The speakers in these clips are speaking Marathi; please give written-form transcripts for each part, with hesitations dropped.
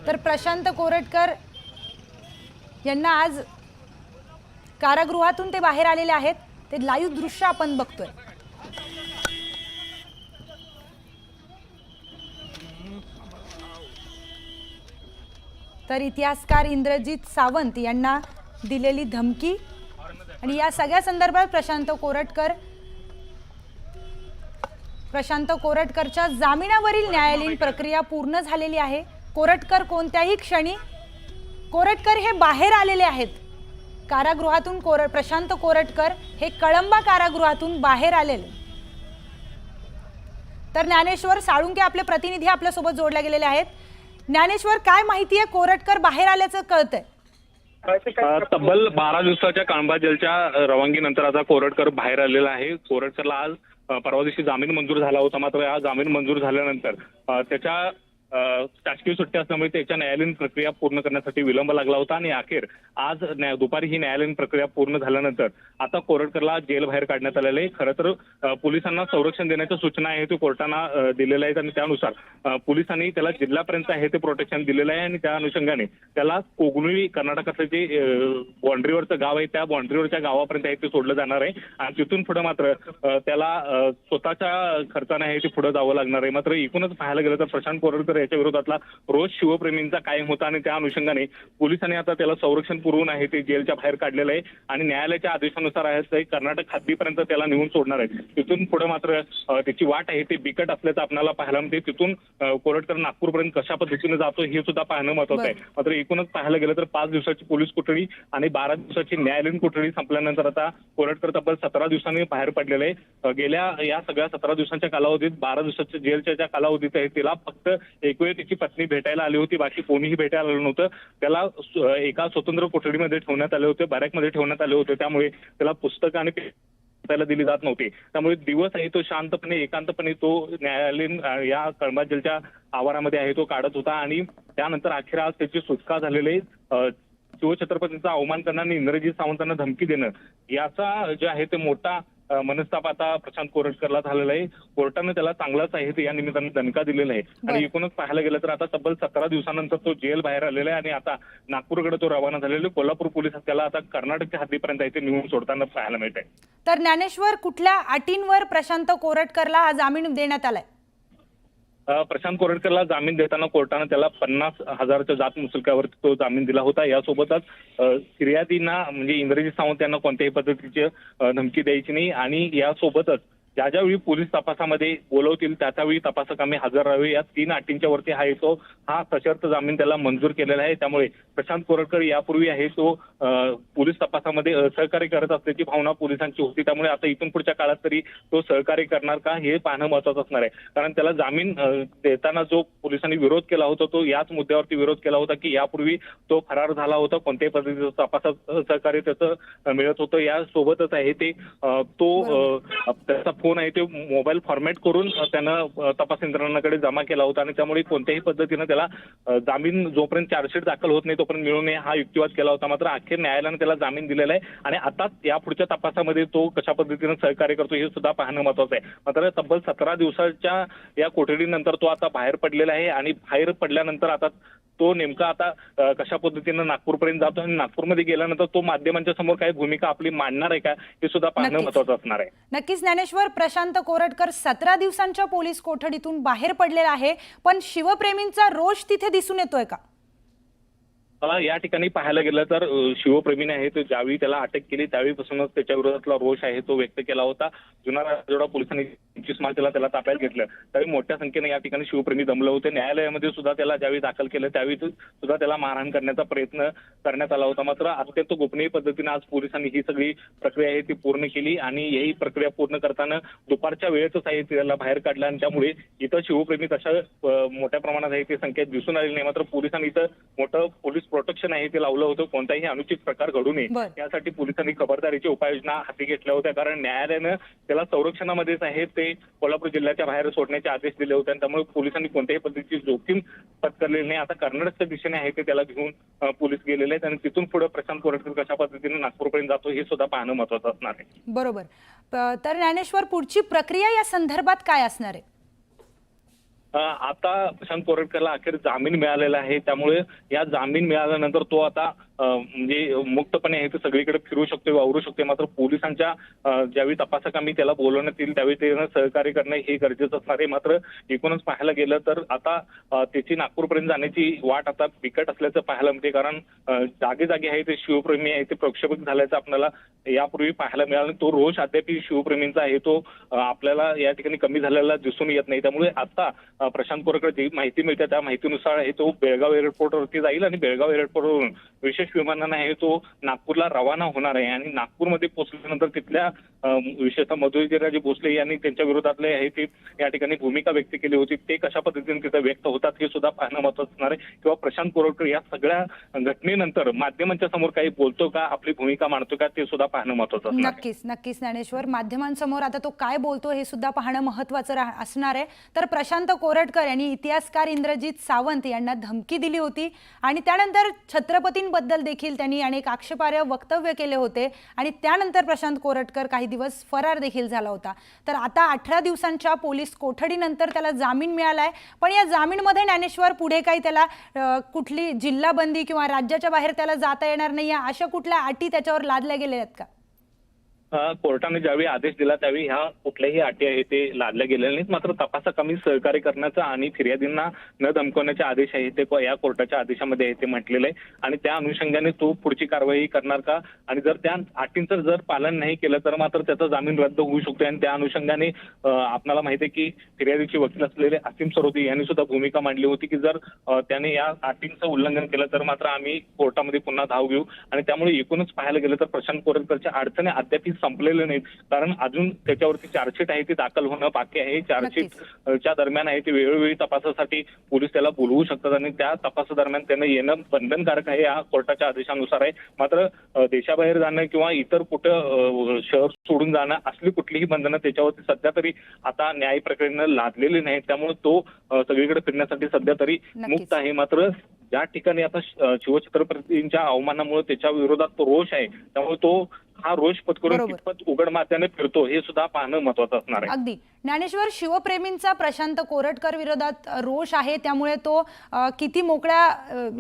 तर प्रशांत कोरटकर यांना आज कारागृहातून ते बाहेर आलेले आहेत। ते लाईव्ह दृश्य आपण बघतोय। तर इतिहासकार इंद्रजित सावंत यांना दिलेली धमकी आणि या सगळ्या संदर्भात प्रशांत कोरटकरच्या जामिनावरील न्यायालयीन प्रक्रिया पूर्ण झालेली आहे। कोरटकर कोणत्याही क्षणी कोरटकर हे बाहेर आलेले आहेत कारागृहातून। प्रशांत कोरटकर हे कळंबा कारागृहातून बाहेर आलेले। तर ज्ञानेश्वर साळुंके आपले प्रतिनिधी आपल्या सोबत जोडले गेलेले आहेत। ज्ञानेश्वर, काय माहिती आहे? कोरटकर बाहेर आल्याचं कळतंय। तब्बल 12 दिवसाच्या कळंबा जेलच्या रवानगीनंतर आता कोरटकर बाहेर आलेला आहे। कोरटकरला आज परवा दिवशी जामीन मंजूर झाला होता, मात्र हा जामीन मंजूर झाल्यानंतर त्याच्या शासकीय सुट्टी असल्यामुळे त्याच्या न्यायालयीन प्रक्रिया पूर्ण करण्यासाठी विलंब लागला होता आणि अखेर आज दुपारी ही न्यायालयीन प्रक्रिया पूर्ण झाल्यानंतर आता कोरटकरला जेल बाहेर काढण्यात आलेले आहे। खरं तर पोलिसांना संरक्षण देण्याच्या सूचना आहे ते कोर्टानं दिलेल्या आहेत आणि त्यानुसार पोलिसांनी त्याला जिल्ह्यापर्यंत आहे ते प्रोटेक्शन दिलेलं आहे आणि त्या अनुषंगाने त्याला कोगनुळी कर्नाटकातलं जे बाँड्रीवरचं गाव आहे त्या बाँड्रीवरच्या गावापर्यंत आहे ते सोडलं जाणार आहे आणि तिथून पुढे मात्र त्याला स्वतःच्या खर्चाने आहे ते पुढे जावं लागणार आहे। मात्र एकूणच पाहायला गेलं तर प्रशांत कोरटकर याच्या विरोधातला रोष शिवप्रेमींचा कायम होता आणि त्या अनुषंगाने पोलिसांनी आता त्याला संरक्षण पुरवून आहे ते जेलच्या बाहेर काढलेलं आहे आणि न्यायालयाच्या आदेशानुसार आहे ते कर्नाटक हद्दीपर्यंत त्याला नेऊन सोडणार आहे। तिथून पुढे मात्र त्याची वाट आहे ते बिकट असल्याचं आपल्याला पाहायला मिळते। तिथून कोरटकर नागपूरपर्यंत कशा पद्धतीने जातो हे सुद्धा पाहणं महत्त्वाचं आहे। मात्र एकूणच पाहायला गेलं तर 5 दिवसाची पोलीस कोठडी आणि 12 दिवसाची न्यायालयीन कोठडी संपल्यानंतर आता कोरटकर तब्बल 17 दिवसांनी बाहेर पडलेले आहे। गेल्या या सगळ्या 17 दिवसांच्या कालावधीत 12 दिवसाच्या जेलच्या ज्या कालावधीत आहे तिला फक्त एक वेळ त्याची पत्नी भेटायला आली होती, बाकी कोणीही भेटायला आलं नव्हतं। त्याला एका स्वतंत्र कोठडीमध्ये ठेवण्यात आले होते, बॅरॅकमध्ये ठेवण्यात आले होते, त्यामुळे त्याला पुस्तकं आणि त्याला दिली जात नव्हती। त्यामुळे दिवस आहे तो शांतपणे एकांतपणे तो न्यायालयीन या कळंबा जेलच्या आवारामध्ये आहे तो काढत होता आणि त्यानंतर अखेर आज त्याची सुटका झालेली आहे। शिवछत्रपतींचा अवमान करणं आणि इंद्रजित सावंतांना धमकी देणं याचा जे आहे ते मोठा मनस्ताप आता प्रशांत कोरटकरला झालेला आहे। कोर्टाने त्याला चांगलाच आहे ते या निमित्ताने दणका दिलेला आहे आणि एकूणच पाहायला गेलं तर आता तब्बल 17 दिवसानंतर तो जेल बाहेर आलेला आहे आणि आता नागपूरकडे तो रवाना झालेला आहे। कोल्हापूर पोलीस त्याला आता कर्नाटकच्या हद्दीपर्यंत आहे ते नेऊन सोडताना पाहायला मिळत आहे। तर ज्ञानेश्वर, कुठल्या अटींवर प्रशांत कोरटकरला हा जामीन देण्यात आलाय? प्रशांत कोरटकरला जामीन देताना कोर्टानं त्याला 50,000च्या जात मुचलक्यावर तो जामीन दिला होता। यासोबतच फिर्यादींना म्हणजे इंद्रजित सावंत यांना कोणत्याही पद्धतीची धमकी द्यायची नाही आणि यासोबतच ज्या ज्यावेळी पोलीस तपासामध्ये बोलवतील त्यावेळी तपासक आम्ही हजर राहावे या 3 अटींच्या वरती हा येतो हा सशर्त जामीन त्याला मंजूर केलेला आहे। त्यामुळे प्रशांत कोरटकर यापूर्वी आहे तो पोलीस तपासामध्ये सहकार्य करत असल्याची भावना पोलिसांची होती। त्यामुळे आता इथून पुढच्या काळात तरी तो सहकार्य करणार का हे पाहणं महत्त्वाचं असणार आहे, कारण त्याला जामीन देताना जो पोलिसांनी विरोध केला होता तो याच मुद्द्यावरती विरोध केला होता की यापूर्वी तो फरार झाला होता, कोणत्याही पद्धतीचं तपासात सहकार्य त्याचं मिळत होतं। यासोबतच आहे ते तो त्याचा फोन आहे ते मोबाईल फॉर्मॅट करून त्यानं तपास यंत्रणांकडे जमा केला होता आणि त्यामुळे कोणत्याही पद्धतीनं त्याला जामीन जोपर्यंत चार्जशीट दाखल होत नाही तोपर्यंत मिळू नये हा युक्तिवाद केला होता। मात्र अखेर न्यायालयाने त्याला जामीन दिलेला आहे आणि आता या पुढच्या तपासामध्ये तो कशा पद्धतीनं सहकार्य करतो हे सुद्धा पाहणं महत्त्वाचं आहे। मात्र तब्बल 17 दिवसाच्या या कोठडीनंतर तो आता बाहेर पडलेला आहे आणि बाहेर पडल्यानंतर आता तो नेमका आता कशा पद्धतीनं नागपूरपर्यंत जातो आणि नागपूरमध्ये गेल्यानंतर तो माध्यमांच्या समोर काही भूमिका आपली मांडणार आहे का हे सुद्धा पाहणं महत्त्वाचं असणार आहे। नक्कीच ज्ञानेश्वर, प्रशांत कोरटकर 17 दिवसांच्या पोलीस कोठडीतून बाहेर पडलेला आहे, पण शिवप्रेमींचा रोष तिथे दिसून येतोय का? या ठिकाणी पाहायला गेलं तर शिवप्रेमीने आहे तो ज्यावेळी त्याला अटक केली त्यावेळीपासूनच त्याच्या विरोधातला रोष आहे तो व्यक्त केला होता। जुन्नर राजवाडा पोलिसांनी 25 मार्चला त्याला ताब्यात घेतलं त्यावेळी मोठ्या संख्येने या ठिकाणी शिवप्रेमी जमले होते। न्यायालयामध्ये सुद्धा त्याला ज्यावेळी दाखल केलं त्यावेळी सुद्धा त्याला मारहाण करण्याचा प्रयत्न करण्यात आला होता। मात्र अत्यंत गोपनीय पद्धतीने आज पोलिसांनी ही सगळी प्रक्रिया आहे ती पूर्ण केली आणि ही प्रक्रिया पूर्ण करताना दुपारच्या वेळेतच आहे त्याला बाहेर काढलं आणि त्यामुळे इथं शिवप्रेमी तशा मोठ्या प्रमाणात आहे ती संख्या दिसून आलेली नाही। मात्र पोलिसांनी इथं मोठं पोलीस प्रोटेक्शन आहे ते लावलं होतं, कोणताही अनुचित प्रकार घडू नये यासाठी पोलिसांनी खबरदारीची उपाययोजना हाती घेतल्या होत्या, कारण न्यायालयानं त्याला संरक्षणामध्येच आहे ते कोल्हापूर जिल्ह्याच्या बाहेर सोडण्याचे आदेश दिले होते आणि त्यामुळे पोलिसांनी कोणत्याही पद्धतीची जोखीम पत्करलेली नाही। आता कर्नाटकच्या दिशेने आहे ते त्याला घेऊन पोलीस गेलेले आहेत आणि तिथून पुढे प्रशांत कोरटकर कशा पद्धतीने नागपूरपर्यंत जातो हे सुद्धा पाहणं महत्त्वाचं असणार आहे। बरोबर। तर ज्ञानेश्वर, पुढची प्रक्रिया या संदर्भात काय असणार आहे? आता प्रशांत कोरटकरला अखेर जामीन मिळालेला आहे. त्यामुळे या जामीन मिळाल्यानंतर तो आता म्हणजे मुक्तपणे आहे ते सगळीकडे फिरू शकतोय, वावरू शकतोय. मात्र पोलिसांच्या ज्यावेळी तपासकामी त्याला बोलवण्यात येईल त्यावेळी त्यानं सहकार्य करणं हे गरजेचं असणार आहे. मात्र एकूणच पाहायला गेलं तर आता त्याची नागपूरपर्यंत जाण्याची वाट आता बिकट असल्याचं पाहायला मिळते. कारण जागे जागे आहे ते शिवप्रेमी आहे ते प्रक्षोभक झाल्याचं आपल्याला यापूर्वी पाहायला मिळालं. तो रोष अद्याप शिवप्रेमींचा आहे तो आपल्याला या ठिकाणी कमी झालेला दिसून येत नाही. त्यामुळे आता प्रशांत कोरटकर जी माहिती मिळते त्या माहितीनुसार आहे तो बेळगाव एअरपोर्टवरती जाईल आणि बेळगाव एअरपोर्टवरून विशेष विमानाने आहे तो नागपूरला रवाना होणार आहे. आणि नागपूरमध्ये पोहोचल्यानंतर तिथल्या विशेषतः मधुराजे भोसले यांनी त्यांच्या विरोधातले आहे ते या ठिकाणी भूमिका व्यक्त केली होती. ते कशा पद्धतीने तिथे व्यक्त होतात हे सुद्धा पाहणं महत्त्वाचं असणार आहे. किंवा प्रशांत कोरटकर या सगळ्या घटनेनंतर माध्यमांच्या समोर काही बोलतो का, आपली भूमिका मांडतो का, ते सुद्धा पाहणं महत्त्वाचं असणार आहे. नक्कीच ज्ञानेश्वर, माध्यमांसमोर आता तो काय बोलतो हे सुद्धा पाहणं महत्त्वाचं असणार आहे. तर प्रशांत कोरटकर यांनी इतिहासकार इंद्रजित सावंत यांना धमकी दिली होती आणि त्यानंतर छत्रपतींबद्दल देखील त्यांनी अनेक आक्षेपार्ह वक्तव्य केले होते आणि त्यानंतर प्रशांत कोरटकर काही दिवस फरार देखील झाला होता. तर आता 18 दिवसांच्या पोलीस कोठडीनंतर त्याला जामीन मिळालाय. पण या जामीनमध्ये ज्ञानेश्वर पुढे काही त्याला कुठली जिल्हाबंदी किंवा राज्याच्या बाहेर त्याला जाता येणार नाही अशा कुठल्या अटी त्याच्यावर लादल्या गेल्या आहेत का? कोर्टाने ज्यावेळी आदेश दिला त्यावेळी ह्या कुठल्याही अटी आहे ते लादल्या गेलेल्या नाहीत. मात्र तपासाकामी सहकार्य करण्याचा आणि फिर्यादींना न धमकवण्याचे आदेश आहे ते या कोर्टाच्या आदेशामध्ये आहे ते म्हटलेलं आहे. आणि त्या अनुषंगाने तो पुढची कारवाई करणार का, आणि जर त्या अटींचं जर पालन नाही केलं तर मात्र त्याचा जामीन रद्द होऊ शकतो. आणि त्या अनुषंगाने आपल्याला माहिती आहे की फिर्यादीचे वकील असलेले असीम सरोदे यांनी सुद्धा भूमिका मांडली होती की जर त्याने या अटींचं उल्लंघन केलं तर मात्र आम्ही कोर्टामध्ये पुन्हा धाव घेऊ. आणि त्यामुळे एकूणच पाहायला गेलं तर प्रशांत कोरटकरच्या अडचणी अद्याप संपलेले नाहीत. कारण अजून त्याच्यावरती चार्जशीट आहे ती दाखल होणं बाकी आहे. चार्जशीटच्या दरम्यान आहे ते वेळोवेळी तपासासाठी पोलीस त्याला बोलवू शकतात आणि त्या तपासादरम्यान त्यानं येणं बंधनकारक आहे या कोर्टाच्या आदेशानुसार आहे. मात्र देशाबाहेर जाणं किंवा इतर कुठं शहर सोडून जाणं असली कुठलीही बंधनं त्याच्यावरती सध्या तरी आता न्याय प्रक्रियेनं लादलेली नाही. त्यामुळे तो सगळीकडे फिरण्यासाठी सध्या तरी मुक्त आहे. मात्र ज्या ठिकाणी आता शिवछत्रपतींच्या अवमानामुळे त्याच्या विरोधात तो रोष आहे त्यामुळे तो हा रोष पत्करून कितपत उघड माथ्याने फिरतो हे सुद्धा पाहणं महत्त्वाचं असणार आहे. अगदी ज्ञानेश्वर, शिवप्रेमींचा प्रशांत कोरटकर विरोधात रोष आहे त्यामुळे तो किती मोकळ्या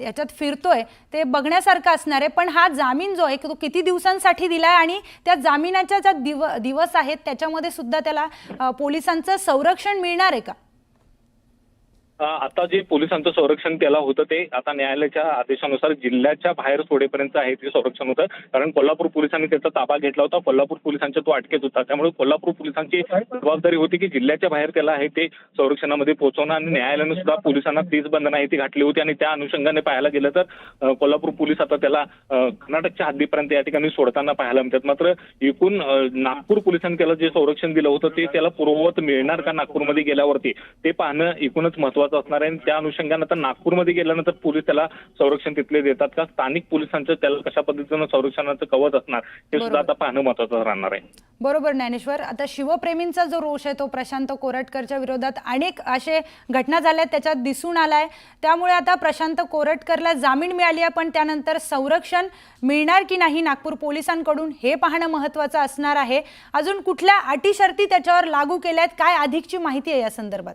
याच्यात फिरतोय ते बघण्यासारखं असणार आहे. पण हा जामीन जो आहे तो किती दिवसांसाठी दिलाय आणि त्या जामिनाच्या ज्या दिवस आहेत त्याच्यामध्ये सुद्धा त्याला पोलिसांचं संरक्षण मिळणार आहे का? आता जे पोलिसांचं संरक्षण त्याला होतं ते आता न्यायालयाच्या आदेशानुसार जिल्ह्याच्या बाहेर सोडेपर्यंत आहे ते संरक्षण होतं. कारण कोल्हापूर पोलिसांनी त्याचा ताबा घेतला होता. कोल्हापूर पोलिसांच्या तो अटकेत होता. त्यामुळे कोल्हापूर पोलिसांची जबाबदारी होती की जिल्ह्याच्या बाहेर त्याला आहे ते संरक्षणामध्ये पोहोचवणं. आणि न्यायालयानं सुद्धा पोलिसांना तीच बंधनं आहे ती घातली होती. आणि त्या अनुषंगाने पाहायला गेलं तर कोल्हापूर पोलीस आता त्याला कर्नाटकच्या हद्दीपर्यंत या ठिकाणी सोडताना पाहायला मिळतात. मात्र एकूण नागपूर पोलिसांनी त्याला जे संरक्षण दिलं होतं ते त्याला पूर्ववत मिळणार का नागपूरमध्ये गेल्यावरती ते पाहणं एकूणच महत्त्वाचं असणार आहे. त्या अनुषंगाने आता नागपूरमध्ये गेल्यानंतर पोलीस त्याला संरक्षण तिथले देतात का, स्थानिक पोलिसांचं त्याला कशा पद्धतीनं संरक्षणाचं कवच असणार हे सुद्धा आता पाहणं महत्त्वाचं राहणार आहे. बरोबर ज्ञानेश्वर, आता शिवप्रेमींचा जो रोष आहे तो प्रशांत कोरटकरच्या विरोधात अनेक असे घटना झाल्या त्याच्यात दिसून आलाय. त्यामुळे आता प्रशांत कोरटकरला जामीन मिळाली आहे पण त्यानंतर संरक्षण मिळणार की नाही नागपूर पोलिसांकडून हे पाहणं महत्त्वाचं असणार आहे. अजून कुठल्या अटी शर्ती त्याच्यावर लागू केल्या आहेत, काय अधिकची माहिती आहे या संदर्भात?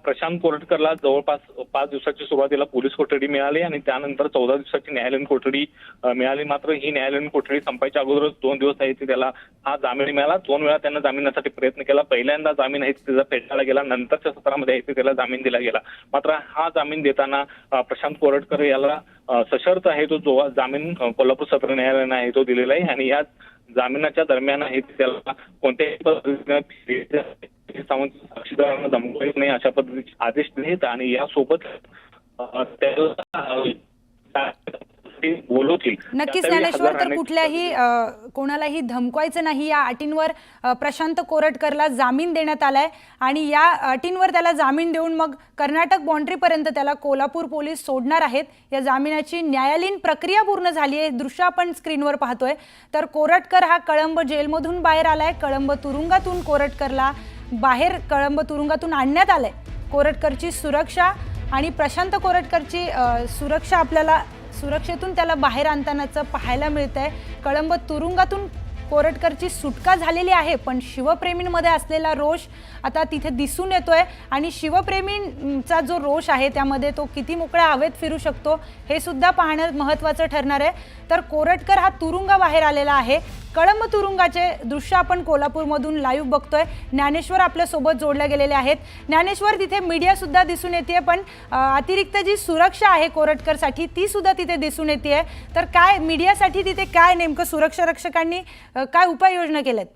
प्रशांत कोरटकरला जवळपास 5 दिवसाची सुरुवातीला पोलीस कोठडी मिळाली आणि त्यानंतर 14 दिवसाची न्यायालयीन कोठडी मिळाली. मात्र ही न्यायालयीन कोठडी संपायच्या अगोदरच 2 दिवस आहे ते त्याला हा जामीन मिळाला. 2 वेळा त्यांना जामिनासाठी प्रयत्न केला. पहिल्यांदा जामीन आहे त्याचा फेटाळला गेला, नंतरच्या सत्रामध्ये आहे ते त्याला जामीन दिला गेला. मात्र हा जामीन देताना प्रशांत कोरटकर याला सशर्त आहे तो जो जामीन कोल्हापूर सत्र न्यायालयानं आहे तो दिलेला आहे. आणि या जामिनाच्या दरम्यान आहे त्याला कोणत्याही पद्धतीने साक्षीदारांना धमकावत नाही अशा पद्धतीचे आदेश दिलेत. आणि यासोबत नक्कीच ज्ञानेश्वर, तर कुठल्याही कोणालाही धमकवायचं नाही या अटींवर प्रशांत कोरटकरला जामीन देण्यात आलाय. आणि या अटींवर त्याला जामीन देऊन मग कर्नाटक बाउंड्रीपर्यंत त्याला कोल्हापूर पोलीस सोडणार आहेत. या जामिनाची न्यायालयीन प्रक्रिया पूर्ण झाली आहे, दृश्य आपण स्क्रीनवर पाहतोय. तर कोरटकर हा कळंब जेलमधून बाहेर आलाय. कळंब तुरुंगातून कोरटकरला बाहेर कळंब तुरुंगातून आणण्यात आलंय. कोरटकरची सुरक्षा आणि प्रशांत कोरटकरची सुरक्षा आपल्याला सुरक्षेतून त्याला बाहेर आणतानाचं पाहायला मिळतंय. कळंब तुरुंगातून कोरटकरची सुटका झालेली आहे, पण शिवप्रेमींमध्ये असलेला रोष आता तिथे दिसून येतोय आणि शिवप्रेमींचा जो रोष आहे त्यामध्ये तो किती मोकळ्या हवेत फिरू शकतो हे सुद्धा पाहणं महत्त्वाचं ठरणार आहे। तर कोरटकर हा तुरुंगाबाहेर आलेला आहे। कळंब तुरुंगाचे दृश्य आपण कोल्हापूरमधून लाईव्ह बघतोय। ज्ञानेश्वर आपल्या सोबत जोडले गेलेले आहेत। ज्ञानेश्वर, तिथे मीडिया सुद्धा दिसून येते, पण अतिरिक्त जी सुरक्षा आहे कोरटकरसाठी ती सुद्धा तिथे दिसून येते। तर काय मीडियासाठी तिथे काय नेमकं सुरक्षा रक्षकांनी काय उपाययोजना केल्यात?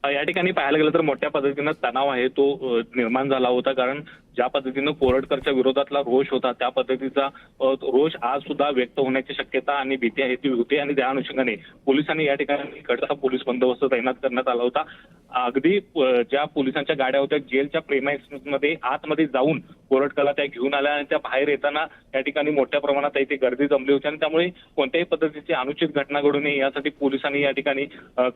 या ठिकाणी पाहायला गेलं तर मोठ्या पद्धतीनं तणाव आहे तो निर्माण झाला होता, कारण ज्या पद्धतीनं कोरटकरच्या विरोधातला रोष होता त्या पद्धतीचा रोष आज सुद्धा व्यक्त होण्याची शक्यता आणि भीती आहे ती होती। आणि त्या अनुषंगाने पोलिसांनी या ठिकाणी कडक पोलीस बंदोबस्त तैनात करण्यात आला होता। अगदी ज्या पोलिसांच्या गाड्या होत्या जेलच्या प्रेमाइसमध्ये आतमध्ये जाऊन कोरटकरला त्या घेऊन आल्या आणि त्या बाहेर येताना या ठिकाणी मोठ्या प्रमाणात इथे गर्दी जमली होती आणि त्यामुळे कोणत्याही पद्धतीची अनुचित घटना घडू नये यासाठी पोलिसांनी या ठिकाणी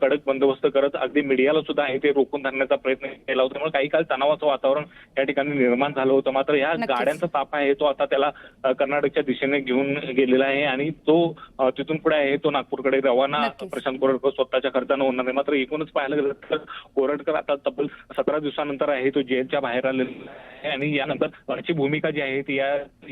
कडक बंदोबस्त करत अगदी मीडियाला सुद्धा आहे ते रोखून धरण्याचा प्रयत्न केला होता। त्यामुळे काही काळ तणावाचं वातावरण या ठिकाणी निर्माण झालं होतं। मात्र या गाड्यांचा ताफा आहे तो आता त्याला कर्नाटकच्या दिशेने घेऊन गेलेला आहे आणि तो तिथून पुढे आहे तो नागपूरकडे रवाना प्रशांत कोरटकर स्वतःच्या खर्चानं होणार आहे। मात्र एकूणच पाहायला गेलं तर कोरटकर आता तब्बल 17 दिवसानंतर आहे तो जेलच्या बाहेर आलेला आहे आणि यानंतर त्याची भूमिका जी आहे ती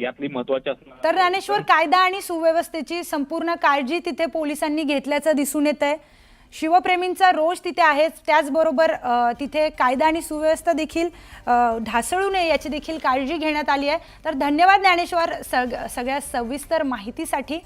यातली महत्त्वाची असणार। तर ज्ञानेश्वर, कायदा आणि सुव्यवस्थेची संपूर्ण काळजी तिथे पोलिसांनी घेतल्याचं दिसून येत आहे। शिवप्रेमींचा रोष तिथे आहे, त्याचबरोबर तिथे कायदा आणि सुव्यवस्था देखील ढासळू नये याची देखील काळजी घेण्यात आली आहे। तर धन्यवाद ज्ञानेश्वर सगळ्या सविस्तर माहितीसाठी।